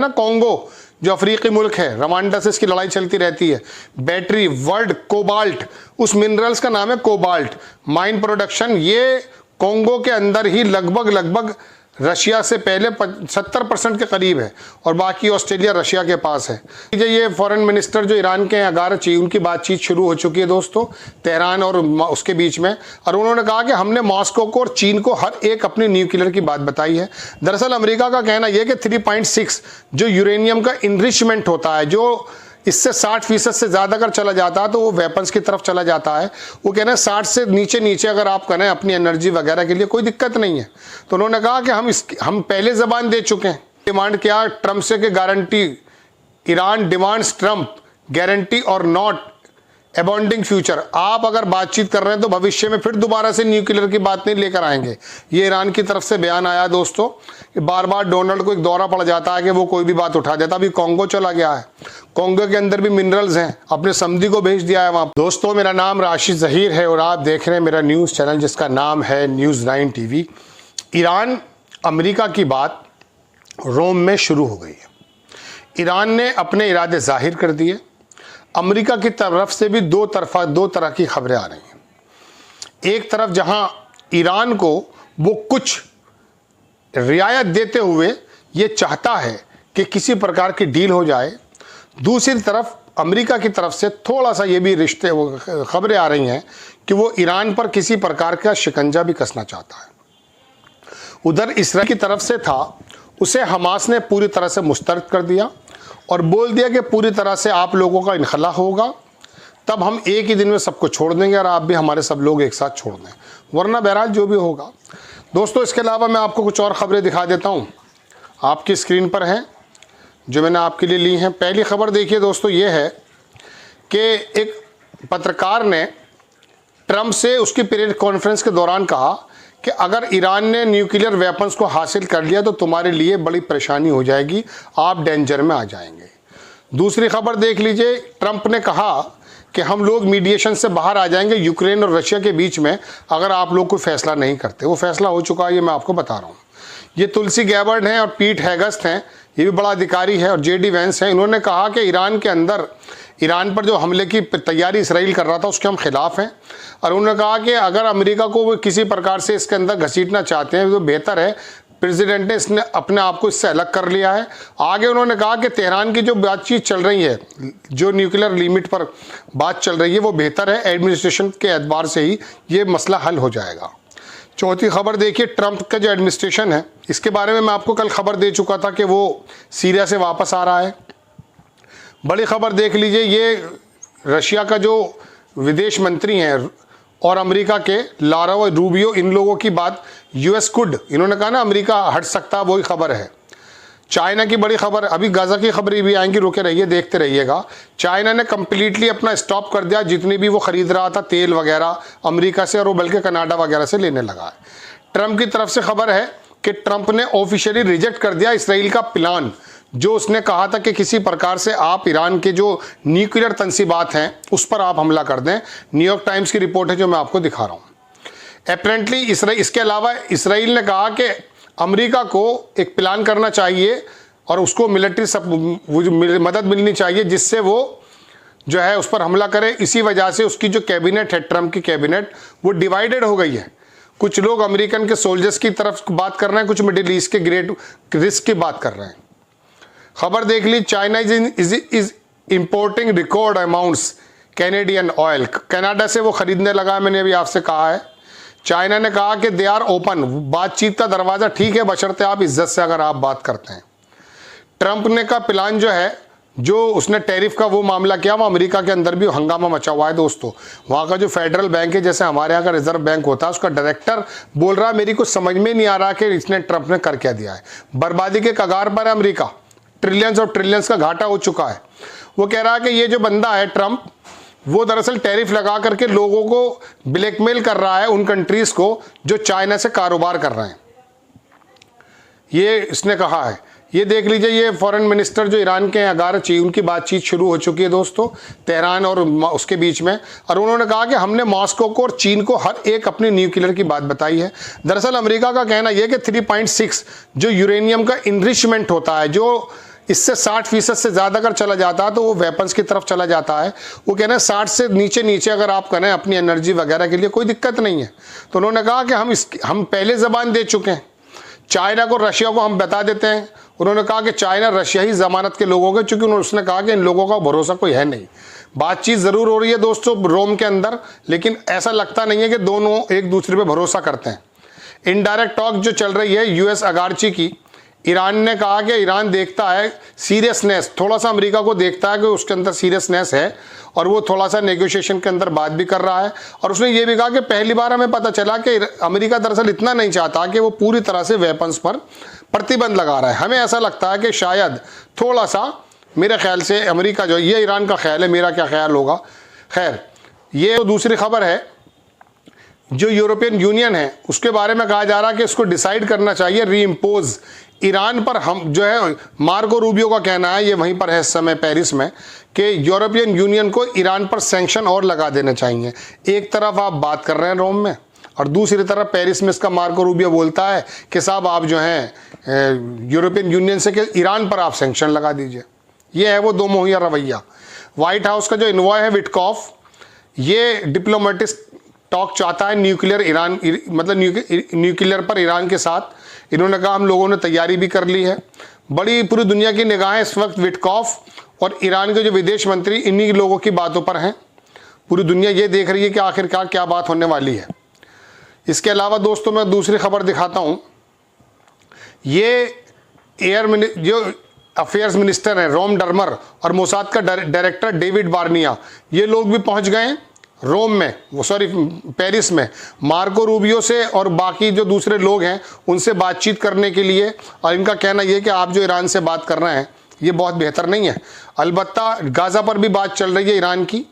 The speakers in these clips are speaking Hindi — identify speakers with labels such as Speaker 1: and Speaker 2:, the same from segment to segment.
Speaker 1: ना कॉन्गो जो अफ्रीकी मुल्क है, रवांडा से इसकी लड़ाई चलती रहती है। बैटरी, वर्ल्ड कोबाल्ट, उस मिनरल्स का नाम है कोबाल्ट। माइन प्रोडक्शन ये कॉन्गो के अंदर ही लगभग रशिया से पहले 70% के करीब है, और बाकी ऑस्ट्रेलिया रशिया के पास है। ये फॉरेन मिनिस्टर जो ईरान के हैं अगारची, उनकी बातचीत शुरू हो चुकी है दोस्तों, तेहरान और उसके बीच में, और उन्होंने कहा कि हमने मॉस्को को और चीन को हर एक अपनी न्यूक्लियर की बात बताई है। दरअसल अमेरिका का कहना यह कि 3.6 जो यूरेनियम का इनरिचमेंट होता है, जो इससे 60% से ज़्यादा अगर चला जाता है तो वो वेपन्स की तरफ चला जाता है। वो कह रहे हैं 60 से नीचे अगर आप करें अपनी एनर्जी वगैरह के लिए कोई दिक्कत नहीं है। तो उन्होंने कहा कि हम पहले ज़बान दे चुके हैं। डिमांड किया ट्रंप से कि guarantee, Iran demands Trump guarantee और नॉट अबॉन्डिंग फ्यूचर। आप अगर बातचीत कर रहे हैं तो भविष्य में फिर दोबारा से न्यूक्लियर की बात नहीं लेकर आएंगे। ये ईरान की तरफ से बयान आया दोस्तों कि बार बार डोनाल्ड को एक दौरा पड़ जाता है कि वो कोई भी बात उठा देता। अभी कॉन्गो चला गया है, कॉन्गो के अंदर भी मिनरल्स हैं, अपने समधी को भेज दिया है वहाँ। दोस्तों मेरा नाम राशिद ज़हीर है और आप देख रहे हैं मेरा न्यूज़ चैनल जिसका नाम है न्यूज़ 9 TV। ईरान अमेरिका की बात रोम में शुरू हो गई है। ईरान ने अपने इरादे जाहिर कर दिए। अमेरिका की तरफ से भी दो तरह की खबरें आ रही हैं। एक तरफ जहां ईरान को वो कुछ रियायत देते हुए ये चाहता है कि किसी प्रकार की डील हो जाए, दूसरी तरफ अमेरिका की तरफ से थोड़ा सा ये भी खबरें आ रही हैं कि वो ईरान पर किसी प्रकार का शिकंजा भी कसना चाहता है। उधर इसराइल की तरफ से था, उसे हमास ने पूरी तरह से मुस्तरद कर दिया और बोल दिया कि पूरी तरह से आप लोगों का इनखला होगा, तब हम एक ही दिन में सबको छोड़ देंगे और आप भी हमारे सब लोग एक साथ छोड़ दें, वरना बहरहाल जो भी होगा। दोस्तों इसके अलावा मैं आपको कुछ और खबरें दिखा देता हूं, आपकी स्क्रीन पर हैं जो मैंने आपके लिए ली हैं। पहली खबर देखिए दोस्तों, ये है कि एक पत्रकार ने ट्रंप से उसकी प्रेस कॉन्फ्रेंस के दौरान कहा कि अगर ईरान ने न्यूक्लियर वेपन्स को हासिल कर लिया तो तुम्हारे लिए बड़ी परेशानी हो जाएगी, आप डेंजर में आ जाएंगे। दूसरी खबर देख लीजिए, ट्रंप ने कहा कि हम लोग मीडिएशन से बाहर आ जाएंगे यूक्रेन और रशिया के बीच में अगर आप लोग कोई फैसला नहीं करते। वो फैसला हो चुका है, ये मैं आपको बता रहा हूँ। ये तुलसी गैबर्ड हैं और पीट हेगस्ट हैं, ये भी बड़ा अधिकारी है, और JD वैंस हैं। इन्होंने कहा कि ईरान पर जो हमले की तैयारी इसराइल कर रहा था उसके हम खिलाफ हैं, और उन्होंने कहा कि अगर अमेरिका को वो किसी प्रकार से इसके अंदर घसीटना चाहते हैं तो बेहतर है, प्रेसिडेंट ने इसने अपने आप को इससे अलग कर लिया है। आगे उन्होंने कहा कि तेहरान की जो बातचीत चल रही है, जो न्यूक्लियर लिमिट पर बात चल रही है, वो बेहतर है, एडमिनिस्ट्रेशन के एतबार से ही ये मसला हल हो जाएगा। चौथी खबर देखिए, ट्रंप का जो एडमिनिस्ट्रेशन है, इसके बारे में मैं आपको कल खबर दे चुका था कि वो सीरिया से वापस आ रहा है। बड़ी खबर देख लीजिए, ये रशिया का जो विदेश मंत्री हैं और अमेरिका के लारो रूबियो, इन लोगों की बात US कुड, इन्होंने कहा ना अमेरिका हट सकता, वही खबर है। चाइना की बड़ी खबर, अभी गाजा की खबरें भी आएंगी, रुके रहिए, देखते रहिएगा। चाइना ने कंप्लीटली अपना स्टॉप कर दिया, जितनी भी वो खरीद रहा था तेल वगैरह अमेरिका से, और वो बल्कि कनाडा वगैरह से लेने लगा है। ट्रंप की तरफ से खबर है कि ट्रंप ने ऑफिशियली रिजेक्ट कर दिया इसराइल का प्लान, जो उसने कहा था कि किसी प्रकार से आप ईरान के जो न्यूक्लियर तंसीबात हैं उस पर आप हमला कर दें। न्यूयॉर्क टाइम्स की रिपोर्ट है जो मैं आपको दिखा रहा हूँ। अपेरेंटली इसके अलावा इसराइल ने कहा कि अमेरिका को एक प्लान करना चाहिए और उसको मिलिट्री मदद मिलनी चाहिए जिससे वो जो है उस पर हमला करे। इसी वजह से उसकी जो कैबिनेट है, ट्रंप की कैबिनेट, वो डिवाइडेड हो गई है। कुछ लोग अमेरिकन के सोल्जर्स की तरफ बात कर रहे हैं, कुछ मिडिल ईस्ट के ग्रेट रिस्क की बात कर रहे हैं। खबर देख ली, China is importing record amounts Canadian oil, Canada से वो खरीदने लगा। मैंने अभी आपसे कहा है, चाइना ने कहा कि दे आर ओपन, बातचीत का दरवाज़ा ठीक है बशर्ते आप इज्जत से अगर आप बात करते हैं। ट्रंप ने का प्लान जो है, जो उसने टैरिफ का वो मामला किया, वो अमेरिका के अंदर भी हंगामा मचा हुआ है दोस्तों। वहाँ का जो फेडरल बैंक है, जैसे हमारे यहाँ का रिजर्व बैंक होता है, उसका डायरेक्टर बोल रहा है मेरी कुछ समझ में नहीं आ रहा कि इसने ट्रंप ने कर क्या दिया है। बर्बादी के कगार पर है अमेरिका, ट्रिलियंस और ट्रिलियंस का घाटा हो चुका है। वो कह रहा है कि ये जो बंदा है ट्रंप, वो दरअसल टैरिफ लगा करके लोगों को ब्लैकमेल कर रहा है, उन कंट्रीज को जो चाइना से कारोबार कर रहे हैं, ये इसने कहा है। ये देख लीजिए, ये फॉरेन मिनिस्टर जो ईरान के हैं अगारची, उनकी बातचीत शुरू हो चुकी है दोस्तों, तेहरान और उसके बीच में, और उन्होंने कहा कि हमने मॉस्को को और चीन को हर एक अपनी न्यूक्लियर की बात बताई है। दरअसल अमेरिका का कहना यह कि 3.6 जो यूरेनियम का इनरिचमेंट होता है, जो इससे 60% से ज़्यादा अगर चला जाता है तो वो वेपन्स की तरफ चला जाता है। वो कह रहे हैं 60 से नीचे अगर आप करें अपनी एनर्जी वगैरह के लिए कोई दिक्कत नहीं है। तो उन्होंने कहा कि हम पहले ज़बान दे चुके हैं, चाइना को रशिया को हम बता देते हैं। उन्होंने कहा कि चाइना रशिया ही ज़मानत के लोगों के, चूँकि उसने कहा कि इन लोगों का भरोसा कोई है नहीं। बातचीत ज़रूर हो रही है दोस्तों रोम के अंदर, लेकिन ऐसा लगता नहीं है कि दोनों एक दूसरे पे भरोसा करते हैं। इनडायरेक्ट टॉक जो चल रही है यूएस अगारची की, ईरान ने कहा कि ईरान देखता है सीरियसनेस, थोड़ा सा अमेरिका को देखता है कि उसके अंदर सीरियसनेस है और वो थोड़ा सा नेगोशिएशन के अंदर बात भी कर रहा है। और उसने ये भी कहा कि पहली बार हमें पता चला कि अमेरिका दरअसल इतना नहीं चाहता कि वो पूरी तरह से वेपन्स पर प्रतिबंध लगा रहा है। हमें ऐसा लगता है कि शायद थोड़ा सा, मेरे ख्याल से अमेरिका जो, ये ईरान का ख्याल है, मेरा क्या ख्याल होगा। खैर, ये तो दूसरी खबर है। जो यूरोपियन यूनियन है उसके बारे में कहा जा रहा है कि उसको डिसाइड करना चाहिए रीइम्पोज ईरान पर। हम जो है, मार्को रूबियो का कहना है, ये वहीं पर है इस समय पेरिस में, कि यूरोपियन यूनियन को ईरान पर सैंक्शन और लगा देने चाहिए। एक तरफ आप बात कर रहे हैं रोम में और दूसरी तरफ पेरिस में इसका मार्को रूबियो बोलता है कि साहब आप जो हैं यूरोपियन यूनियन से कि ईरान पर आप सैंक्शन लगा दीजिए। ये है वो दो मुहैया रवैया। व्हाइट हाउस का जो इन्वॉय है विटकॉफ, ये डिप्लोमेटिक टॉक चाहता है न्यूक्लियर ईरान, मतलब न्यूक्लियर पर ईरान के साथ। इन्होंने कहा हम लोगों ने तैयारी भी कर ली है। बड़ी पूरी दुनिया की निगाहें इस वक्त विटकॉफ और ईरान के जो विदेश मंत्री, इन्हीं लोगों की बातों पर हैं। पूरी दुनिया ये देख रही है कि आखिरकार क्या बात होने वाली है। इसके अलावा दोस्तों मैं दूसरी खबर दिखाता हूँ। ये जो अफेयर्स मिनिस्टर हैं रोम डर्मर और मोसाद का डायरेक्टर डेविड बार्निया, ये लोग भी पहुँच गए हैं रोम में, पेरिस में, मार्को रूबियो से और बाकी जो दूसरे लोग हैं उनसे बातचीत करने के लिए। और इनका कहना यह कि आप जो ईरान से बात कर रहे हैं ये बहुत बेहतर नहीं है। अलबत्ता गाज़ा पर भी बात चल रही है ईरान की।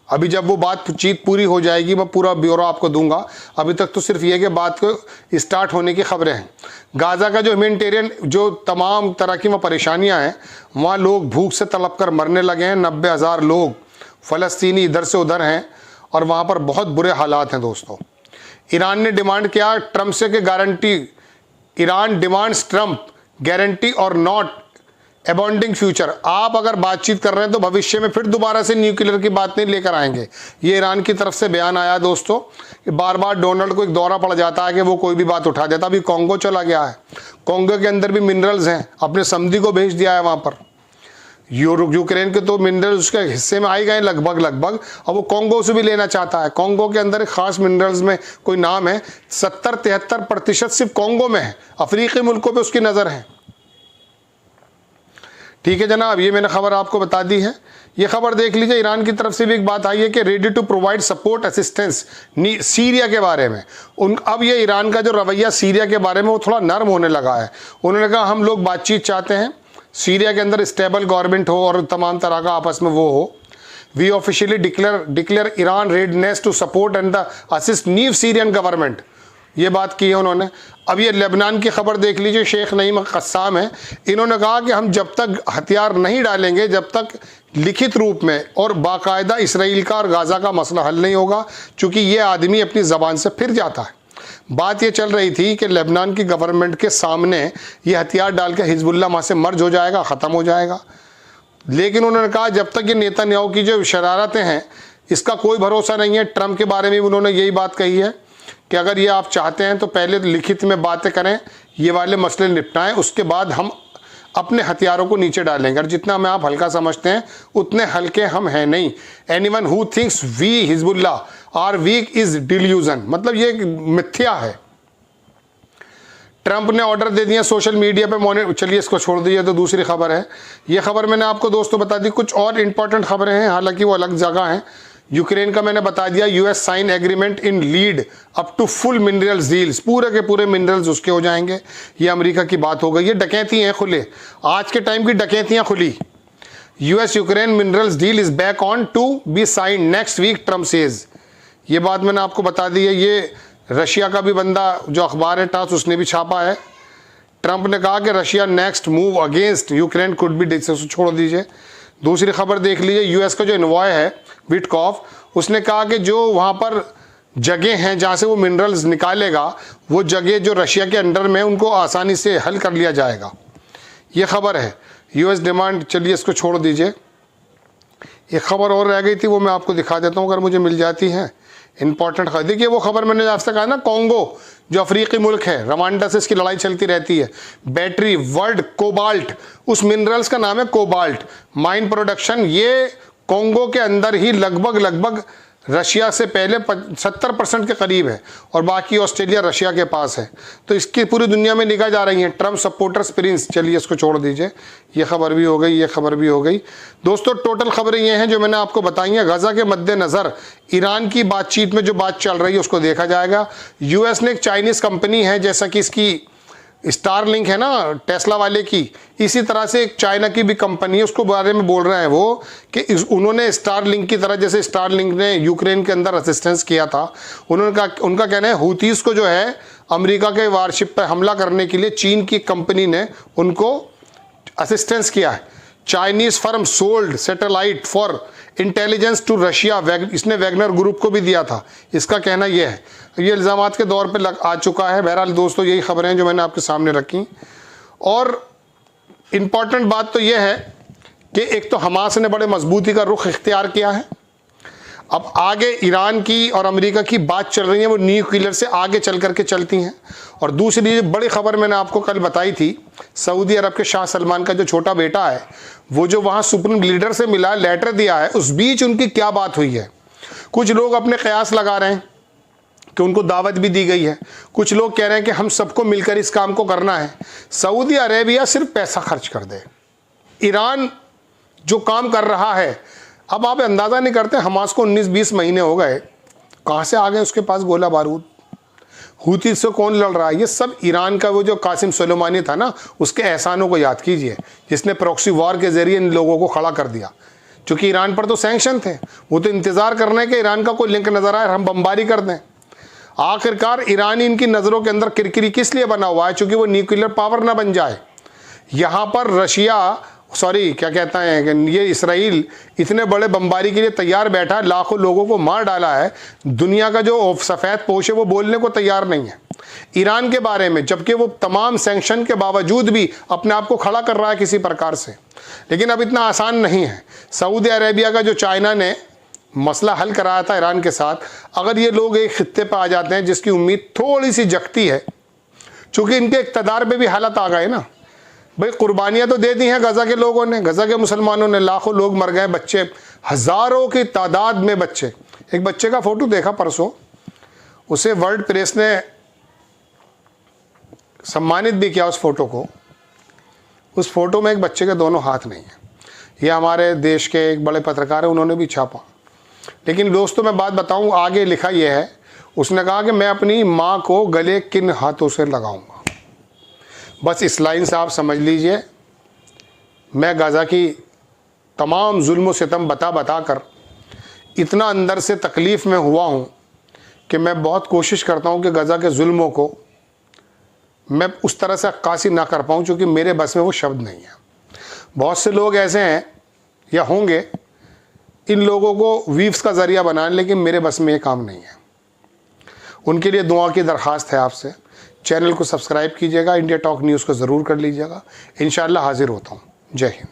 Speaker 1: अभी जब वो बातचीत पूरी हो जाएगी मैं पूरा ब्यौरा आपको दूंगा। अभी तक तो सिर्फ ये कि बात को स्टार्ट होने की खबरें हैं। गाज़ा का जो ह्यूमैनिटेरियन जो तमाम तरह की वहाँ परेशानियाँ हैं, वहाँ लोग भूख से तड़प कर मरने लगे हैं। 90,000 लोग फ़लस्तीनी इधर से उधर हैं और वहाँ पर बहुत बुरे हालात हैं दोस्तों। ईरान ने डिमांड किया ट्रंप से कि guarantee, Iran demands Trump guarantee और नॉट अबॉन्डिंग फ्यूचर। आप अगर बातचीत कर रहे हैं तो भविष्य में फिर दोबारा से न्यूक्लियर की बात नहीं लेकर आएंगे। ये ईरान की तरफ से बयान आया दोस्तों कि बार बार डोनाल्ड को एक दौरा पड़ जाता है कि वो कोई भी बात उठा देता। अभी कॉन्गो चला गया है, कॉन्गो के अंदर भी मिनरल्स हैं, अपने समधी को भेज दिया है वहाँ पर। यूक्रेन के तो मिनरल्स उसके हिस्से में आ ही गए लगभग, और वो कॉन्गो से भी लेना चाहता है। कॉन्गो के अंदर एक खास मिनरल्स में कोई नाम है, 70-73% सिर्फ कॉन्गो में है। अफ्रीकी मुल्कों पे उसकी नज़र है। ठीक है जनाब, ये मैंने खबर आपको बता दी है। ये खबर देख लीजिए, ईरान की तरफ से भी एक बात आई है कि ready to provide support assistance Syria के बारे में। अब ये ईरान का जो रवैया सीरिया के बारे में वो थोड़ा नर्म होने लगा है। उन्होंने कहा हम लोग बातचीत चाहते हैं, सीरिया के अंदर स्टेबल गवर्नमेंट हो और तमाम तरह का आपस में वो हो। We officially declare Iran readiness to support and the assist new Syrian government. ये बात की है उन्होंने। अब ये लेबनान की खबर देख लीजिए, शेख नईम कस्साम है। इन्होंने कहा कि हम जब तक हथियार नहीं डालेंगे, जब तक लिखित रूप में और बाकायदा इसराइल का और गाज़ा का मसला हल नहीं होगा, चूँकि ये आदमी अपनी ज़बान से फिर जाता है। बात ये चल रही थी कि लेबनान की गवर्नमेंट के सामने ये हथियार डाल के हिजबुल्लाह वहाँ से मर्ज हो जाएगा, ख़त्म हो जाएगा। लेकिन उन्होंने कहा जब तक ये नेतन्याहू की जो शरारतें हैं इसका कोई भरोसा नहीं है। ट्रंप के बारे में भी उन्होंने यही बात कही है कि अगर ये आप चाहते हैं तो पहले लिखित में बातें करें, ये वाले मसले निपटाएं, उसके बाद हम अपने हथियारों को नीचे डालेंगे। और जितना हमें आप हल्का समझते हैं उतने हल्के हम हैं नहीं। Anyone who thinks we Hezbollah are weak is delusion, मतलब ये मिथ्या है। ट्रंप ने ऑर्डर दे दिया सोशल मीडिया पे चलिए इसको छोड़ दीजिए। तो दूसरी खबर है, ये खबर मैंने आपको दोस्तों बता दी। कुछ और इंपॉर्टेंट खबरें हैं, हालांकि वो अलग जगह हैं। यूक्रेन का मैंने बता दिया, US sign agreement in lead up to full minerals deals, पूरे के पूरे मिनरल्स उसके हो जाएंगे। ये अमेरिका की बात हो गई। ये डकैती हैं खुले, आज के टाइम की डकैतियां खुली। US Ukraine minerals deal is back on to be sign next week, Trump says. ये बात मैंने आपको बता दी है। ये रशिया का भी बंदा जो अखबार है टास, उसने भी छापा है। ट्रंप ने कहा कि Russia next move against Ukraine could be discuss, छोड़ दीजिए। दूसरी खबर देख लीजिए, यूएस का जो इन्वॉय है विटकॉफ, उसने कहा कि जो वहाँ पर जगह हैं जहाँ से वो मिनरल्स निकालेगा, वो जगह जो रशिया के अंडर में, उनको आसानी से हल कर लिया जाएगा। ये खबर है। यूएस डिमांड, चलिए इसको छोड़ दीजिए। एक खबर और रह गई थी, वो मैं आपको दिखा देता हूँ अगर मुझे मिल जाती है। इंपॉर्टेंट खबर देखिए, वो खबर मैंने आपसे कहा ना, कॉन्गो जो अफ्रीकी मुल्क है, रवांडा से इसकी लड़ाई चलती रहती है। बैटरी, वर्ल्ड, कोबाल्ट, उस मिनरल्स का नाम है कोबाल्ट। माइन प्रोडक्शन ये कॉन्गो के अंदर ही लगभग रशिया से पहले 70% के करीब है, और बाकी ऑस्ट्रेलिया रशिया के पास है। तो इसकी पूरी दुनिया में निगाह जा रही है। ट्रम्प सपोर्टर्स प्रिंस, चलिए इसको छोड़ दीजिए, ये खबर भी हो गई, ये खबर भी हो गई। दोस्तों टोटल खबरें ये हैं जो मैंने आपको बताई हैं। गजा के मद्देनज़र ईरान की बातचीत में जो बात चल रही है उसको देखा जाएगा। यूएस ने एक चाइनीज़ कंपनी है, जैसा कि इसकी स्टारलिंक है ना टेस्ला वाले की, इसी तरह से एक चाइना की भी कंपनी है, उसको बारे में बोल रहे हैं वो कि उन्होंने स्टारलिंक की तरह, जैसे स्टारलिंक ने यूक्रेन के अंदर असिस्टेंस किया था, उनका कहना है हुतीस को जो है अमेरिका के वारशिप पर हमला करने के लिए चीन की कंपनी ने उनको असिस्टेंस किया है। Chinese firm sold satellite for intelligence to Russia, इसने वैगनर ग्रुप को भी दिया था, इसका कहना यह है। ये इल्ज़ामात के दौर पे आ चुका है। बहरहाल दोस्तों यही खबरें हैं जो मैंने आपके सामने रखी। और इम्पॉर्टेंट बात तो यह है कि एक तो हमास ने बड़े मजबूती का रुख इख्तियार किया है। अब आगे ईरान की और अमेरिका की बात चल रही है, वो न्यूक्लियर से आगे चल करके चलती हैं। और दूसरी बड़ी खबर मैंने आपको कल बताई थी, सऊदी अरब के शाह सलमान का जो छोटा बेटा है, वो जो वहाँ सुप्रीम लीडर से मिला, लेटर दिया है, उस बीच उनकी क्या बात हुई है। कुछ लोग अपने कयास लगा रहे हैं कि उनको दावत भी दी गई है, कुछ लोग कह रहे हैं कि हम सबको मिलकर इस काम को करना है। सऊदी अरेबिया सिर्फ पैसा खर्च कर दे, ईरान जो काम कर रहा है, अब आप अंदाज़ा नहीं करते हमास को 19-20 महीने हो गए, कहाँ से आ गए उसके पास गोला बारूद। हूती से कौन लड़ रहा है? ये सब ईरान का वो जो कासिम सुलेमानी था ना, उसके एहसानों को याद कीजिए, जिसने प्रॉक्सी वॉर के ज़रिए इन लोगों को खड़ा कर दिया। क्योंकि ईरान पर तो सैंक्शन थे, वो तो इंतज़ार करने के ईरान का कोई लिंक नज़र आए हम बमबारी कर दें। आखिरकार ईरानी इनकी नज़रों के अंदर किरकिरी किस लिए बना हुआ है? चूँकि वो न्यूक्लियर पावर ना बन जाए। यहाँ पर क्या कहता है कि ये इसराइल इतने बड़े बमबारी के लिए तैयार बैठा है, लाखों लोगों को मार डाला है। दुनिया का जो सफ़ेद पोश है वो बोलने को तैयार नहीं है ईरान के बारे में, जबकि वो तमाम सैंक्शन के बावजूद भी अपने आप को खड़ा कर रहा है किसी प्रकार से। लेकिन अब इतना आसान नहीं है। सऊदी अरेबिया का जो चाइना ने मसला हल कराया था ईरान के साथ, अगर ये लोग एक खित्ते पर आ जाते हैं जिसकी उम्मीद थोड़ी सी जगती है, चूँकि इनके इक़्तिदार पे भी हालत आ गए ना भाई। कुर्बानियाँ तो दे दी हैं गज़ा के लोगों ने, गज़ा के मुसलमानों ने, लाखों लोग मर गए, बच्चे हज़ारों की तादाद में बच्चे। एक बच्चे का फ़ोटो देखा परसों, उसे वर्ल्ड प्रेस ने सम्मानित भी किया उस फ़ोटो को। उस फ़ोटो में एक बच्चे के दोनों हाथ नहीं हैं। ये हमारे देश के एक बड़े पत्रकार हैं, उन्होंने भी छापा। लेकिन दोस्तों मैं बात बताऊं, आगे लिखा यह है, उसने कहा कि मैं अपनी माँ को गले किन हाथों से लगाऊंगा। बस इस लाइन से आप समझ लीजिए, मैं गज़ा की तमाम जुल्म सितम बता कर इतना अंदर से तकलीफ़ में हुआ हूँ कि मैं बहुत कोशिश करता हूँ कि गज़ा के जुल्मों को मैं उस तरह से अक्कासी ना कर पाऊँ, क्योंकि मेरे बस में वो शब्द नहीं है। बहुत से लोग ऐसे हैं या होंगे, इन लोगों को वीव्स का ज़रिया बनाने, लेकिन मेरे बस में ये काम नहीं है। उनके लिए दुआ की दरख्वास्त है आपसे। चैनल को सब्सक्राइब कीजिएगा, इंडिया टॉक न्यूज़ को ज़रूर कर लीजिएगा। इंशाअल्लाह हाजिर होता हूँ। जय हिंद।